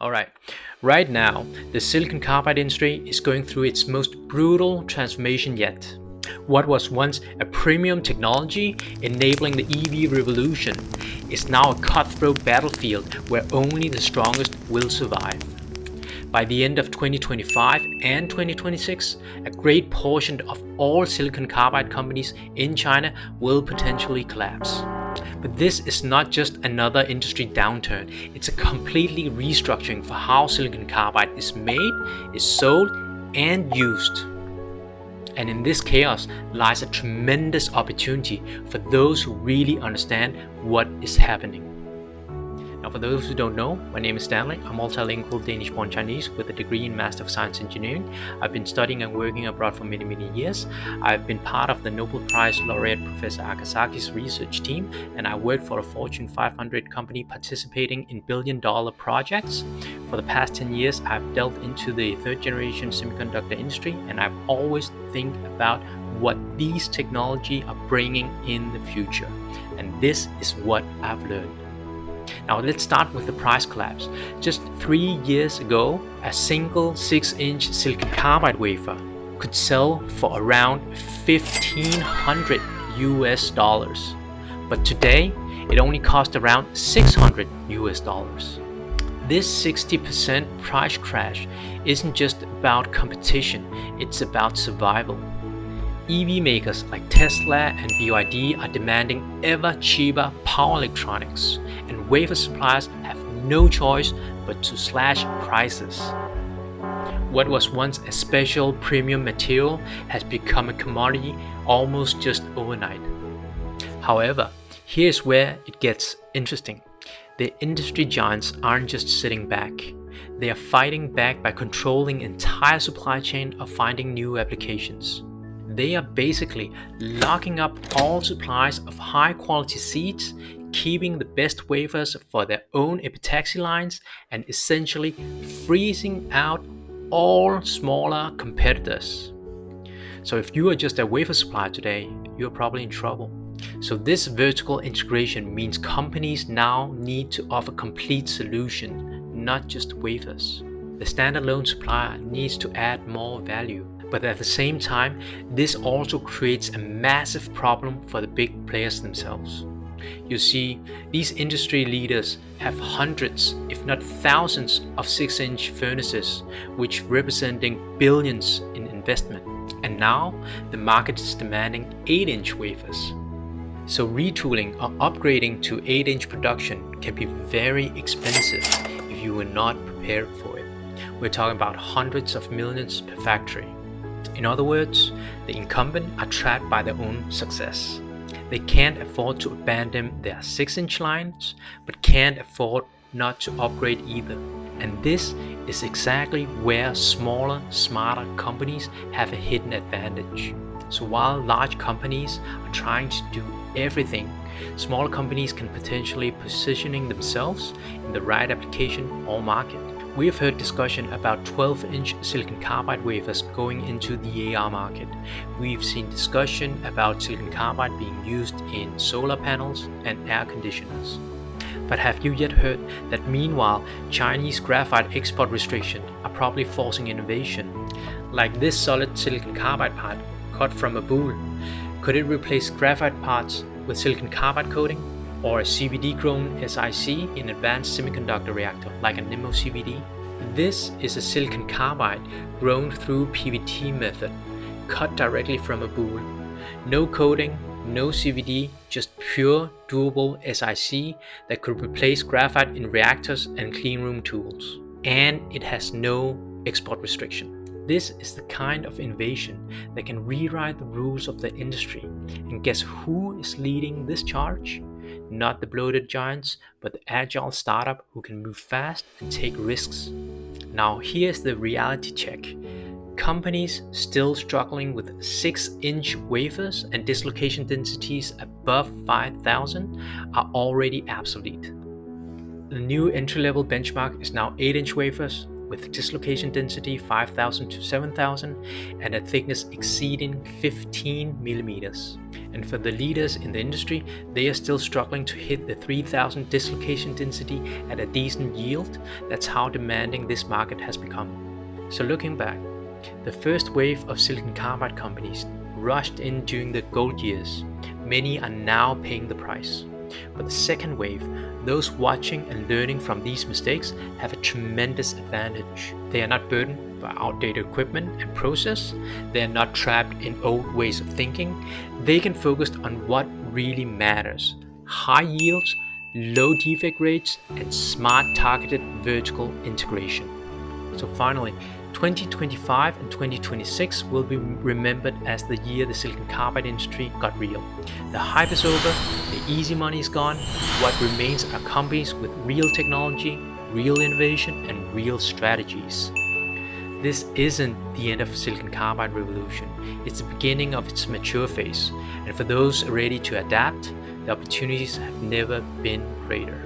Alright, right now, the silicon carbide industry is going through its most brutal transformation yet. What was once a premium technology enabling the EV revolution is now a cutthroat battlefield where only the strongest will survive. By the end of 2025 and 2026, a great portion of all silicon carbide companies in China will potentially collapse. But this is not just another industry downturn, it's a completely restructuring for how silicon carbide is made, is sold, and used. And in this chaos lies a tremendous opportunity for those who really understand what is happening. Now, for those who don't know, my name is Stanley. I'm multilingual Danish-born Chinese with a degree in Master of Science Engineering. I've been studying and working abroad for many years. I've been part of the Nobel Prize laureate Professor Akasaki's research team, and I worked for a Fortune 500 company participating in billion-dollar projects. For the past 10 years, I've delved into the third-generation semiconductor industry, and I've always think about what these technologies are bringing in the future. And this is what I've learned. Now let's start with the price collapse. Just 3 years ago, a single 6-inch silicon carbide wafer could sell for around $1,500 US. But today, it only costs around $600 US. This 60% price crash isn't just about competition, it's about survival. EV makers like Tesla and BYD are demanding ever cheaper power electronics, and wafer suppliers have no choice but to slash prices. What was once a special premium material has become a commodity almost just overnight. However, here's where it gets interesting. The industry giants aren't just sitting back. They are fighting back by controlling the entire supply chain or finding new applications. They are basically locking up all supplies of high-quality seeds, keeping the best wafers for their own epitaxy lines, and essentially freezing out all smaller competitors. So if you are just a wafer supplier today, you're probably in trouble. So this vertical integration means companies now need to offer complete solution, not just wafers. The standalone supplier needs to add more value. But at the same time, this also creates a massive problem for the big players themselves. You see, these industry leaders have hundreds, if not thousands, of 6-inch furnaces, which representing billions in investment. And now, the market is demanding 8-inch wafers. So retooling or upgrading to 8-inch production can be very expensive if you were not prepared for it. We're talking about hundreds of millions per factory. In other words, the incumbents are trapped by their own success. They can't afford to abandon their 6-inch lines, but can't afford not to upgrade either. And this is exactly where smaller, smarter companies have a hidden advantage. So while large companies are trying to do everything, smaller companies can potentially positioning themselves in the right application or market. We have heard discussion about 12-inch silicon carbide wafers going into the AR market. We've seen discussion about silicon carbide being used in solar panels and air conditioners. But have you yet heard that meanwhile, Chinese graphite export restrictions are probably forcing innovation? Like this solid silicon carbide part cut from a bull. Could it replace graphite parts with silicon carbide coating? Or a CVD-grown SiC in advanced semiconductor reactor like a 𝘁𝗵𝗶? This is a silicon carbide grown through PVT method, cut directly from a bull. No coating, no CVD, just pure durable SiC that could replace graphite in reactors and cleanroom tools. And it has no export restriction. This is the kind of innovation that can rewrite the rules of the industry. And guess who is leading this charge? Not the bloated giants, but the agile startup who can move fast and take risks. Now here's the reality check. Companies still struggling with 6-inch wafers and dislocation densities above 5,000 are already obsolete. The new entry-level benchmark is now 8-inch wafers with dislocation density 5,000 to 7,000 and a thickness exceeding 15 millimeters. And for the leaders in the industry, they are still struggling to hit the 3,000 dislocation density at a decent yield. That's how demanding this market has become. So looking back, the first wave of silicon carbide companies rushed in during the gold years. Many are now paying the price. But the second wave, those watching and learning from these mistakes, have a tremendous advantage. They are not burdened by outdated equipment and process. They are not trapped in old ways of thinking. They can focus on what really matters: high yields, low defect rates, and smart targeted vertical integration. So finally, 2025 and 2026 will be remembered as the year the silicon carbide industry got real. The hype is over, the easy money is gone. What remains are companies with real technology, real innovation, and real strategies. This isn't the end of silicon carbide revolution. It's the beginning of its mature phase. And for those ready to adapt, the opportunities have never been greater.